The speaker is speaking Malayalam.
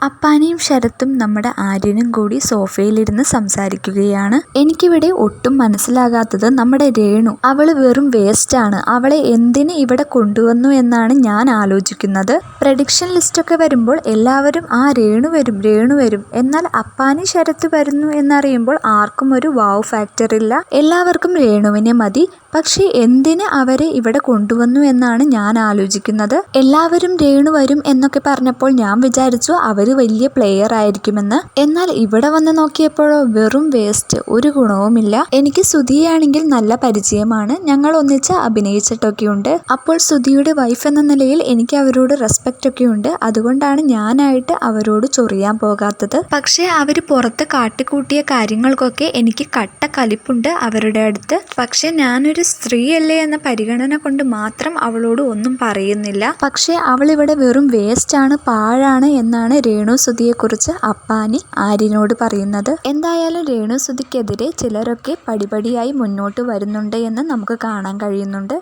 അപ്പാനിയും ശരത്തും നമ്മുടെ ആര്യനും കൂടി സോഫയിലിരുന്ന് സംസാരിക്കുകയാണ്. എനിക്കിവിടെ ഒട്ടും മനസ്സിലാകാത്തത് നമ്മുടെ രേണു. അവള് വെറും വേസ്റ്റാണ്. അവളെ എന്തിന് ഇവിടെ കൊണ്ടുവന്നു എന്നാണ് ഞാൻ ആലോചിക്കുന്നത്. പ്രഡിക്ഷൻ ലിസ്റ്റൊക്കെ വരുമ്പോൾ എല്ലാവരും രേണു വരും. എന്നാൽ അപ്പാനി ശരത്ത് വരുന്നു എന്നറിയുമ്പോൾ ആർക്കും ഒരു വാവ് ഫാക്ടർ ഇല്ല. എല്ലാവർക്കും രേണുവിനെ മതി. പക്ഷേ എന്തിന് അവരെ ഇവിടെ കൊണ്ടുവന്നു എന്നാണ് ഞാൻ ആലോചിക്കുന്നത്. എല്ലാവരും രേണു വരും എന്നൊക്കെ പറഞ്ഞപ്പോൾ ഞാൻ വിചാരിച്ചു അവര് വലിയ പ്ലെയർ ആയിരിക്കുമെന്ന്. എന്നാൽ ഇവിടെ വന്ന് നോക്കിയപ്പോഴോ വെറും വേസ്റ്റ്, ഒരു ഗുണവുമില്ല. എനിക്ക് സുധിയാണെങ്കിൽ നല്ല പരിചയമാണ്. ഞങ്ങൾ ഒന്നിച്ച് അഭിനയിച്ചിട്ടൊക്കെയുണ്ട്. അപ്പോൾ സുധിയുടെ വൈഫ് എന്ന നിലയിൽ എനിക്ക് അവരോട് റെസ്പെക്റ്റ് ഒക്കെ ഉണ്ട്. അതുകൊണ്ടാണ് ഞാനായിട്ട് അവരോട് ചൊറിയാൻ പോകാത്തത്. പക്ഷേ അവര് പുറത്ത് കാട്ടിക്കൂട്ടിയ കാര്യങ്ങൾക്കൊക്കെ എനിക്ക് കട്ട കലിപ്പുണ്ട് അവരുടെ അടുത്ത്. പക്ഷെ ഞാനൊരു സ്ത്രീയല്ലേ എന്ന പരിഗണന കൊണ്ട് മാത്രം അവളോട് ഒന്നും പറയുന്നില്ല. പക്ഷെ അവളിവിടെ വെറും വേസ്റ്റ് ആണ്, പാഴാണ് എന്നാണ് രേണു സുധിയെക്കുറിച്ച് അപ്പാനി ആര്യനോട് പറയുന്നത്. എന്തായാലും രേണു സുധിക്കെതിരെ ചിലരൊക്കെ പടിപടിയായി മുന്നോട്ട് വരുന്നുണ്ട് എന്ന് നമുക്ക് കാണാൻ കഴിയുന്നുണ്ട്.